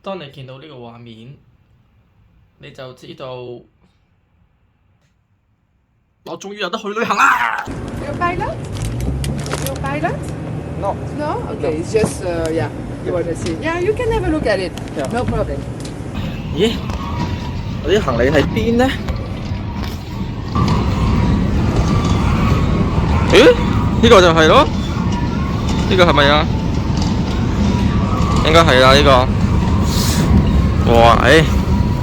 當你見到呢個畫面，你就知道我終於有得去旅行啦You're a pilot? You're a pilot? No. No? Okay, it's just, yeah, you want to see. Yeah, you can have a look at it. Yeah. No problem. 咦？我啲行李喺邊呢？咦？呢個就係咯，呢個係咪啊？應該係啦，呢個。哇！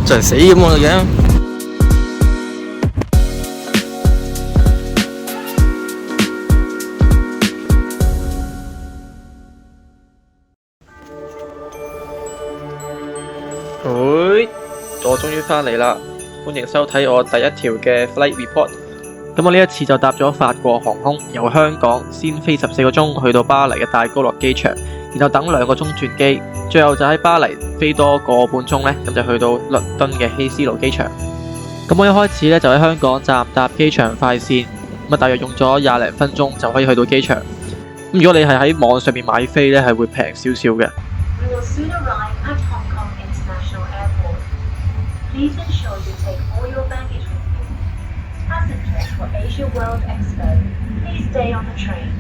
真係死咁喎嘅。我終於返嚟啦！歡迎收睇我第一條嘅 flight report。咁我呢一次就搭咗法國航空，由香港先飛14個鐘去到巴黎嘅戴高樂機場，然後等2個鐘轉機，最後就喺巴黎飛多個半鐘呢，咁就去到倫敦嘅希斯路機場。咁我一開始呢，就喺香港站搭機場快線，咁大約用咗20零分鐘就可以去到機場。咁如果你係喺網上面買飛呢，係會平少少嘅。Please ensure you take all your baggage with you. Passengers for Asia World Expo, please stay on the train.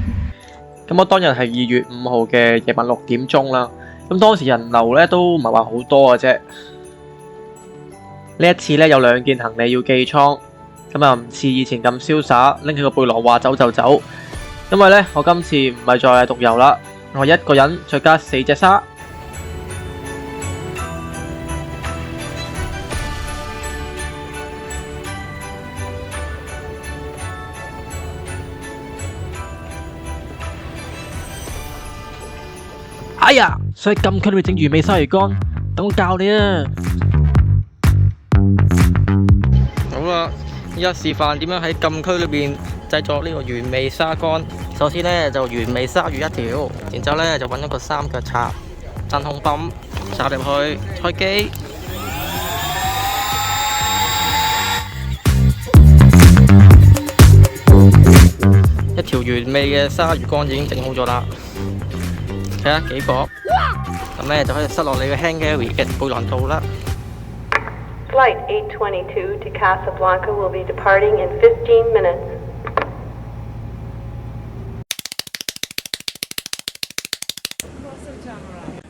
咁我當日係2月5號嘅夜晚6點鐘啦。咁當時人流咧都唔係話好多嘅啫。呢一次咧有2件行李要寄倉，咁啊唔似以前咁瀟灑，拎起個背囊話走就走。因為咧我今次唔係再係獨遊啦，我一個人再加4隻沙。哎呀，想喺禁區裏面整魚尾鯊魚乾，等我教你啊！好啦，依家示範點樣喺禁區裏邊製作呢個魚尾鯊乾。首先呢，就魚尾鯊魚1條，然之後呢，就揾一個3腳插，真空泵插入去，開機。一條原味嘅鯊魚乾已經整好咗啦。睇下幾薄，咁咧就可以塞落你嘅 hand carry 嘅背囊度啦。Flight 822 to Casablanca will be departing in 15 minutes.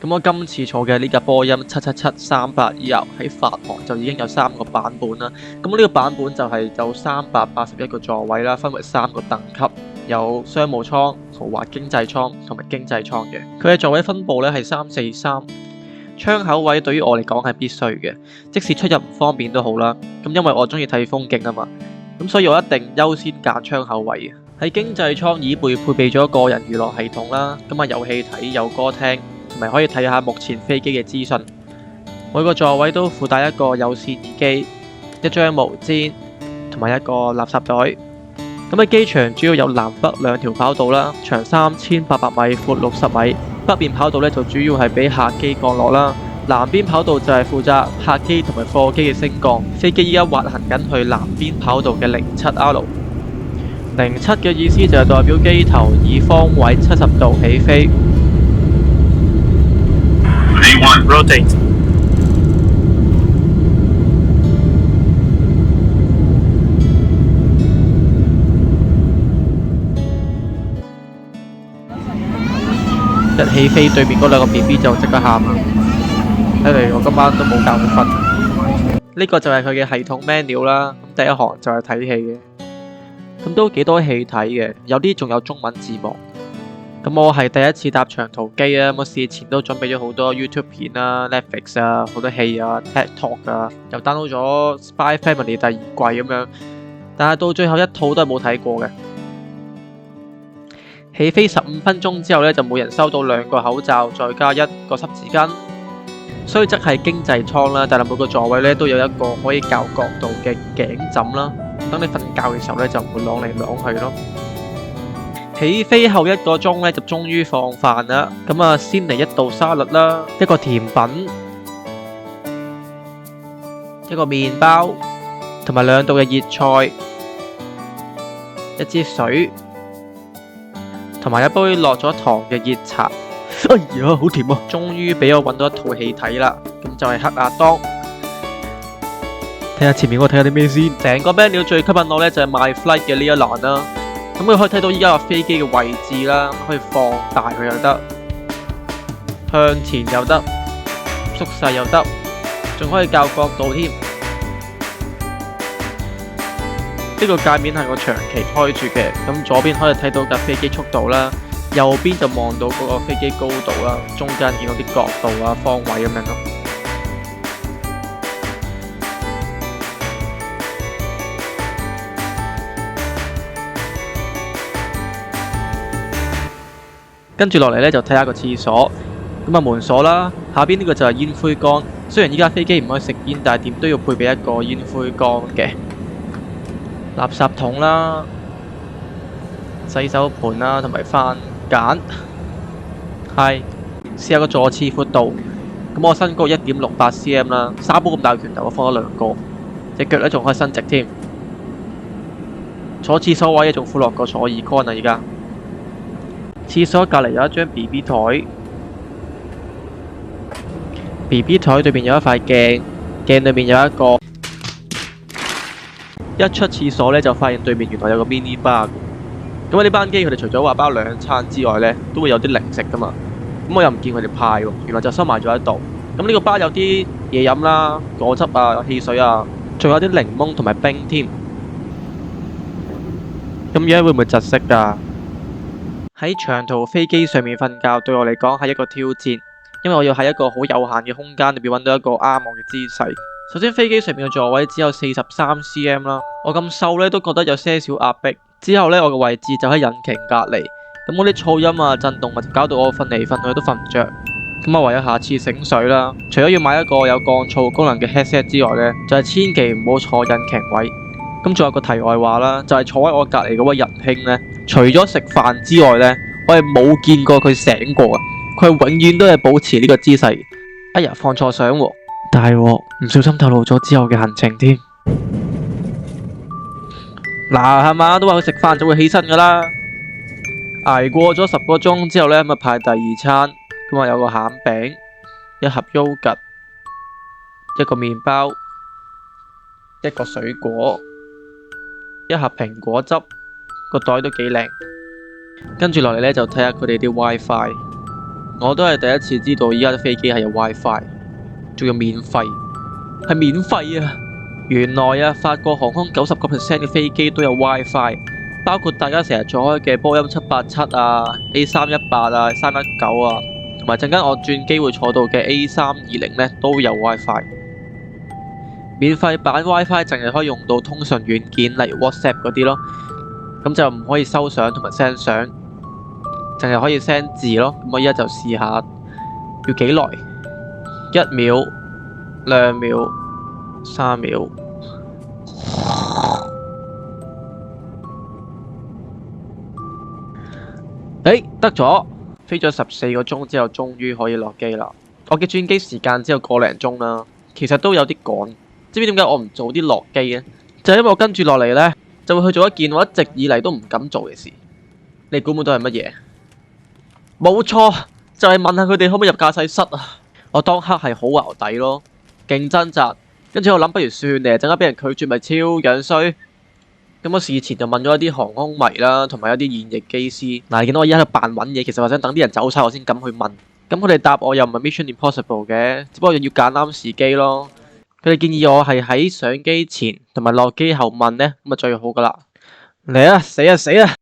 咁我今次坐嘅呢架波音777-300ER喺法航就已經有3個版本啦。咁呢個版本就係有381個座位啦，分為3個等級。有商務艙、豪華經濟艙同埋經濟艙嘅，佢嘅座位分佈咧係343，窗口位對於我嚟講係必須嘅，即使出入唔方便都好啦。咁因為我中意睇風景啊嘛，咁所以我一定優先揀窗口位嘅。喺經濟艙椅背配備咗個人娛樂系統啦，咁啊有戲睇有歌聽，同埋可以睇下目前飛機嘅資訊。每個座位都附帶一個有線耳機、一張毛氈同埋一個垃圾袋。咁喺機場主要有南北2條跑道啦，長3800米，闊60米。北邊跑道咧就主要係俾客機降落啦，南邊跑道就係負責客機同埋貨機嘅升降。飛機依家滑行緊去南邊跑道嘅07R。07嘅意思就係代表機頭以方位70度起飛。A1 rotate。一起飛，對面嗰2個 BB 就即刻喊啦！睇嚟我今晚都冇覺好瞓。呢個就係佢嘅系統 menu 啦。咁第一行就係睇戲嘅，咁都幾多戲睇嘅，有啲仲有中文字幕。咁我係第一次搭長途機啊，我事前都準備咗好多 YouTube 片啊、Netflix 啊、好多戲啊、TikTok 啊，又 download 咗 Spy Family 第2季咁樣，但係到最後一套都係冇睇過嘅。起飛15分鐘之後咧，就每人收到2個口罩，再加1個濕紙巾。雖則係經濟艙啦，但係每個座位咧都有一個可以校角度嘅頸枕啦，等你瞓覺嘅時候咧就唔會啷嚟啷去咯。起飛後1個鐘咧就終於放飯啦，咁啊先嚟1道沙律啦，一個甜品，一個麵包，同埋2道嘅熱菜，一支水。同埋一杯落咗糖嘅熱茶，哎呀，好甜啊！終於俾我揾到一套戲睇啦，咁就係黑亞當。睇下前面我睇下啲咩先。成個 menu 最吸引我呢就係 My Flight 嘅呢一欄啦。咁佢可以睇到依家個飛機嘅位置啦，可以放大佢又得，向前又得，縮細又得，仲可以校角度添。呢個界面係我長期開住嘅，咁左邊可以睇到架飛機速度啦，右邊就望到嗰個飛機高度啦，中間見到啲角度啊、方位咁樣咯。跟住落嚟呢，就睇下個廁所，咁啊門鎖啦，下邊呢個就係煙灰缸。雖然依家飛機唔可以食煙，但係點都要配備一個煙灰缸嘅。垃圾桶啦、洗手盤啦，同埋番梘。係，試下個座廁闊度。咁我身高1.68cm 啦，沙煲咁大拳頭，我放咗2個，隻腳咧仲可以伸直添。坐廁所位仲闊落個坐椅 con 啊！而家廁所隔離有一張 BB 台，BB 台對面有一塊鏡，鏡對面有一個。一出廁所咧，就發現對面原來有個 mini bar。咁啊，呢班機佢哋除咗話包2餐之外咧，都會有啲零食噶嘛。咁我又唔見佢哋派喎，原來就收埋咗喺度。咁呢個bar有啲嘢飲啦、果汁啊、汽水啊，仲有啲檸檬同埋冰添。咁而家會唔會窒息㗎？喺長途飛機上面瞓覺對我嚟講係一個挑戰，因為我要喺一個好有限嘅空間裏邊揾到一個啱我嘅姿勢。首先飛機上面嘅座位只有43cm 啦，我咁瘦呢都覺得有些少壓迫。之後呢，我嘅位置就喺引擎隔離，咁嗰啲噪音啊、震動啊就搞到我瞓嚟瞓去都瞓唔着。咁我唯有下次醒水啦。除咗要買一個有降噪功能嘅 headset 之外呢，就係千祈唔好坐引擎位。咁仲有個題外話啦，就係坐喺我隔離嗰位仁兄呢，除咗食飯之外呢，我係冇見過佢醒過啊！佢係永遠都係保持呢個姿勢。哎呀，放錯相喎！大鑊，唔小心透露咗之後嘅行程添。嗱，係嘛，都話佢食飯就會起身噶啦。捱過咗10個鐘之後呢，咁啊派第2餐，咁啊有個餡餅、一盒 yogurt、一個麵包、一個水果、一盒蘋果汁，個袋都幾靚。跟住落嚟呢，就睇下佢哋啲 WiFi。我都係第一次知道依家啲飛機係有 WiFi。仲要免費，係免費啊！原來啊，法國航空90%嘅飛機都有 WiFi， 包括大家成日坐開嘅波音787啊、A318啊、319啊，同埋陣間我轉機會坐到嘅 A320呢都有 WiFi。免費版 WiFi 淨係可以用到通訊軟件，例如 WhatsApp 嗰啲咯，咁就唔可以收相同埋 send 相，淨係可以 send 字咯。咁我依家就試下，要幾耐？1秒、2秒、3秒。得咗，飛咗14個鐘之後，終於可以落機啦。我嘅轉機時間只有個零鐘啦，其實都有啲趕。知唔知點解我唔早啲落機呢？就係因為我跟住落嚟呢，就會去做一件我一直以嚟都唔敢做嘅事。你估唔估到係乜嘢？冇錯，就係問下佢哋可唔可以入駕駛室啊！我當刻係好淆底咯，勁掙扎，跟住我諗不如算咧，陣間俾人拒絕咪超樣衰。咁我事前就問咗一啲航空迷啦，同埋一啲現役機師。嗱，你見到我而家喺度扮揾嘢，其實我想等啲人走晒我先敢去問。咁佢哋答我又唔係 Mission Impossible 嘅，只不過要揀啱時機咯。佢哋建議我係喺上機前同埋落機後問呢，咁啊最好噶啦。嚟啊，死啊死啊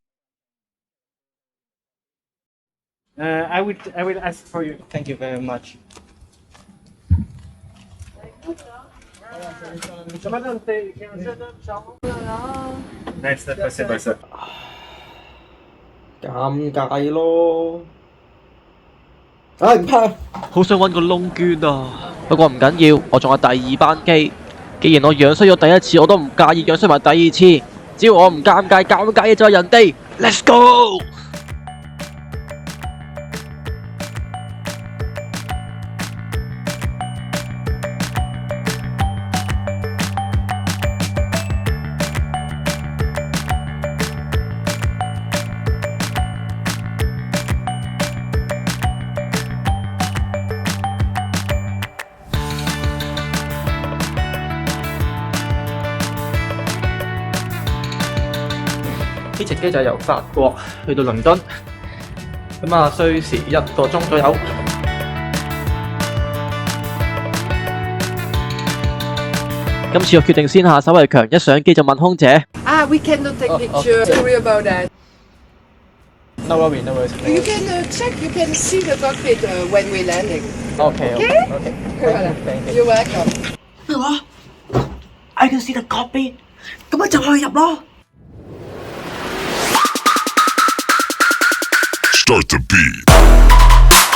！I will ask for you. Thank you very much. Next, спасибо. 尷尬咯。唉，唔怕。好想揾個窿捐啊！不過唔緊要，我仲有第2班機。既然我樣衰咗第1次，我都唔介意樣衰埋第2次。只要我唔尷尬，尷尬嘅就係人哋。Let's go！呢隻機就係由法國去到倫敦，咁啊需時1個鐘左右。今次我決定先下手為強，一上機就問空姐。We cannot take picture. Sorry about that. No worry, no worries. You can check. You can see the cockpit when we're landing. Okay. Voilà. You're welcome. 咩話 ？I can see the cockpit，咁咪就可以入咯。Start the beat.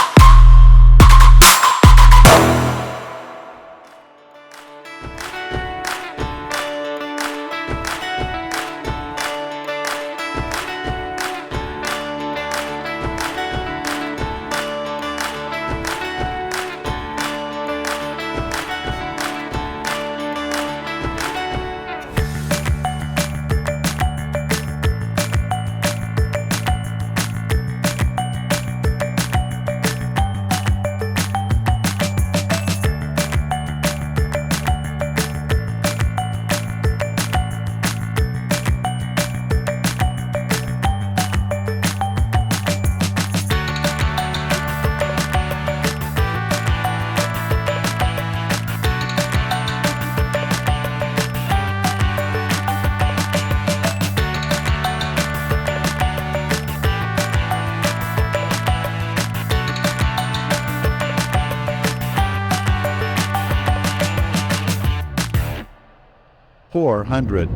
$400.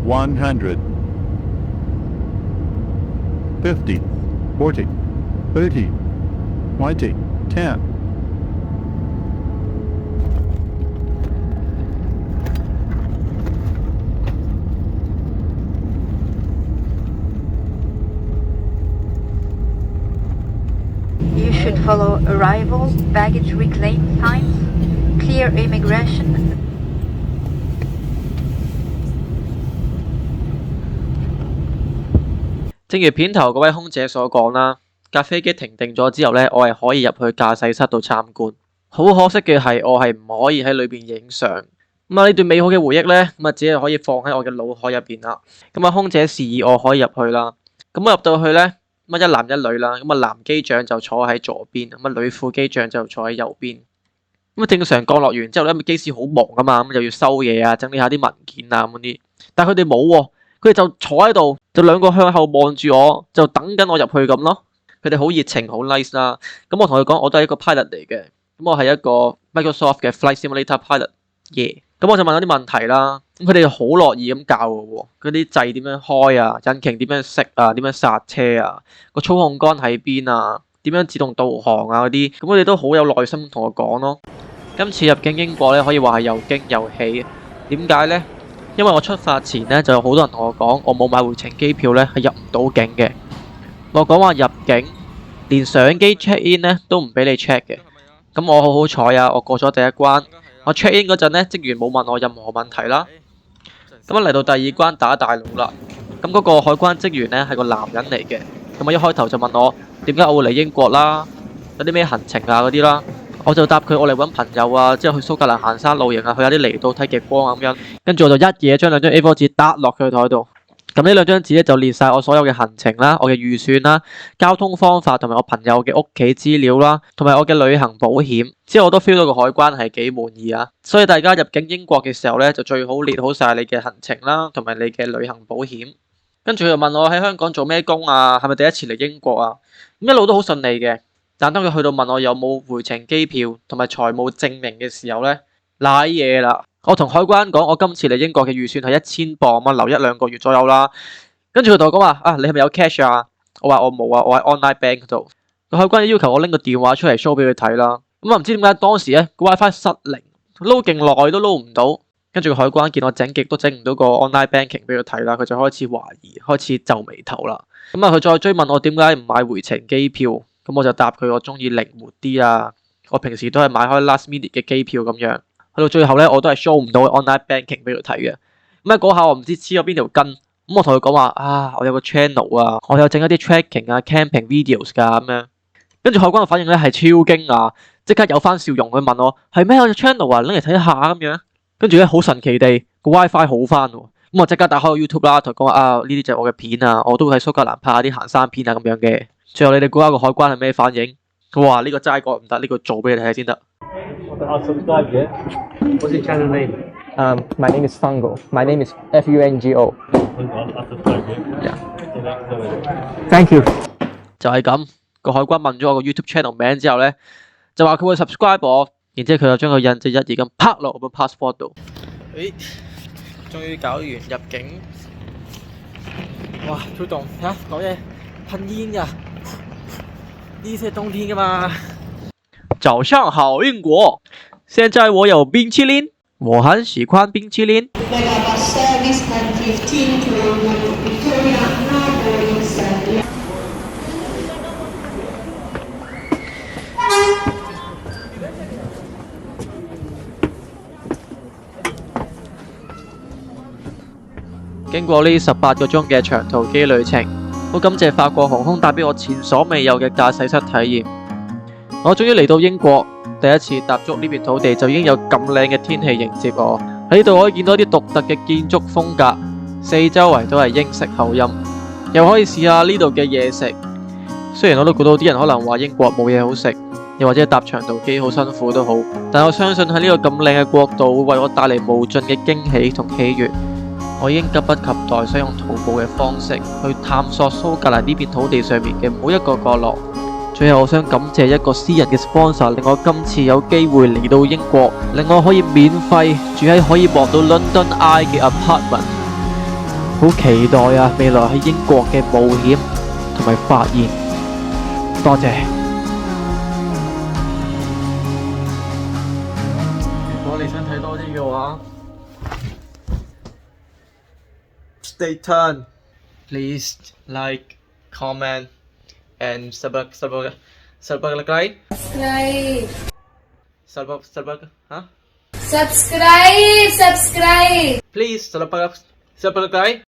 $100. $50. $40. $30. $20. $10. You should follow arrival, baggage reclaim signs, clear immigration. 正如片頭嗰位空姐所講啦，架飛機停定咗之後呢，我係可以入去駕駛室度參觀。好可惜嘅係，我係唔可以喺裏邊影相。咁啊，呢段美好嘅回憶呢，咁啊只係可以放喺我嘅腦海入邊啦。咁啊，空姐示意我可以入去啦。咁我入到去呢，咁啊一男一女啦。咁啊，男機長就坐喺左邊，咁啊女副機長就坐喺右邊。咁啊，正常降落完之後咧，機師好忙噶嘛，咁又要收嘢啊，整理下啲文件啊咁啲。但係佢哋冇喎，佢哋就坐喺度，就兩個向後望住我，就等緊我入去咁咯。佢哋好熱情，好 nice 啦。咁我同佢講，我都係一個 pilot 嚟嘅，咁我係一個 Microsoft 嘅 Flight Simulator Pilot。咁我就問咗啲問題啦。咁佢哋好樂意咁教我喎，嗰啲掣點樣開啊，引擎點樣熄啊，點樣剎車啊，個操控桿喺邊啊，點樣自動導航啊嗰啲，咁佢哋都好有耐心同我講咯。今次入境英國咧，可以話係又驚又喜。點解咧？因為我出發前咧就有好多人同我講，我冇買回程機票咧係入唔到境嘅。我講話入境，連上機 check in 咧都唔俾你 check 嘅。咁我好好彩啊，我過咗第一關。我 check in 嗰陣咧，職員冇問我任何問題啦。咁啊嚟到第二關打大佬啦。咁嗰個海關職員咧係個男人嚟嘅。咁啊一開頭就問我點解我會嚟英國啦，有啲咩行程啊嗰啲啦。我就答佢我嚟揾朋友啊，之後去蘇格蘭行山露營啊，去下啲離島睇極光啊咁樣。跟住我就一嘢將兩張 A4 紙搭落佢台度。咁呢兩張紙咧就列晒我所有嘅行程啦，我嘅預算啦，交通方法同埋我朋友嘅屋企資料啦，同埋我嘅旅行保險。之後我都 feel 到個海關係幾滿意啊。所以大家入境英國嘅時候咧，就最好列好晒你嘅行程啦，同埋你嘅旅行保險。跟住佢又問我喺香港做咩工啊，係咪第一次嚟英國啊？咁一路都好順利嘅。但當佢去到問我有冇回程機票同埋財務證明嘅時候咧，瀨嘢啦！我同海關講，我今次嚟英國嘅預算係1000磅啊，留1-2個月左右啦。跟住佢同我講話啊，你係咪有 cash 啊？我話我冇啊，我喺 online bank 度。個海關要求我拎個電話出嚟 show 俾佢睇啦。咁啊唔知點解當時咧個 WiFi 失靈，撈勁耐都撈唔到。跟住個海關見我整極都整唔到個 online banking 俾佢睇啦，佢就開始懷疑，開始皺眉頭啦。咁啊佢再追問我點解唔買回程機票，咁我就答佢我中意靈活啲啊。我平時都係買開 last minute 嘅機票咁樣。去到最後咧，我都係 show 唔到 online banking 俾佢睇嘅。咁喺嗰下我唔知黐咗邊條筋。咁我同佢講話啊，我有個 channel 啊，我有整一啲 tracking 啊 camping videos 㗎咁樣。跟住海關嘅反應咧係超驚訝，即刻有翻笑容去問我係咩？我隻 channel 啊，拎嚟睇下咁樣。跟住咧好神奇地個 WiFi 好翻喎，咁我即刻打開個 YouTube 啦，同佢講話啊，呢啲就係我嘅片啊，我都會喺蘇格蘭拍下啲行山片啊咁樣嘅。最後你哋估下個海關係咩反應？哇！呢個齋講唔得，呢個做俾你睇先得。I'll subscribe, yeah? What's your channel name? My name is Fungo. My name is Fungo. I'll subscribe, yeah? Yeah. Thank you. 就係咁，個海關問咗我個 YouTube channel 名之後咧，就話佢會 subscribe 我，然之後佢就將個印紙一頁咁拍落我個 passport 度。誒，終於搞完入境。哇，超凍！睇下講嘢噴煙㗎，呢啲係冬天㗎嘛。早上好，英國！現在我有冰淇淋，我很喜歡冰淇淋。經過呢18個鐘嘅長途機旅程，好感謝法國航空帶俾我前所未有嘅駕駛室體驗。我終於嚟到英國，第一次踏足呢片土地就已經有咁靚嘅天氣迎接我。喺呢度可以見到啲獨特嘅建築風格，四周圍都係英式口音，又可以試下呢度嘅嘢食。雖然我都估到啲人可能話英國冇嘢好食，又或者搭長途機好辛苦都好，但我相信喺呢個咁靚嘅國度會為我帶嚟無盡嘅驚喜同喜悅。我已經急不及待想用徒步嘅方式去探索蘇格蘭呢片土地上面嘅每一個角落。最後我想感謝一個私人嘅 sponsor， 令我今次有機會嚟到英國，令我可以免費住喺可以望到 London Eye 嘅 apartment。好期待啊，未來喺英國嘅冒險同埋發現。多謝。如果你想睇多啲嘅話，Stay tuned. Please like, comment, and subscribe. Subscribe. Huh? Subscribe. Please subscribe.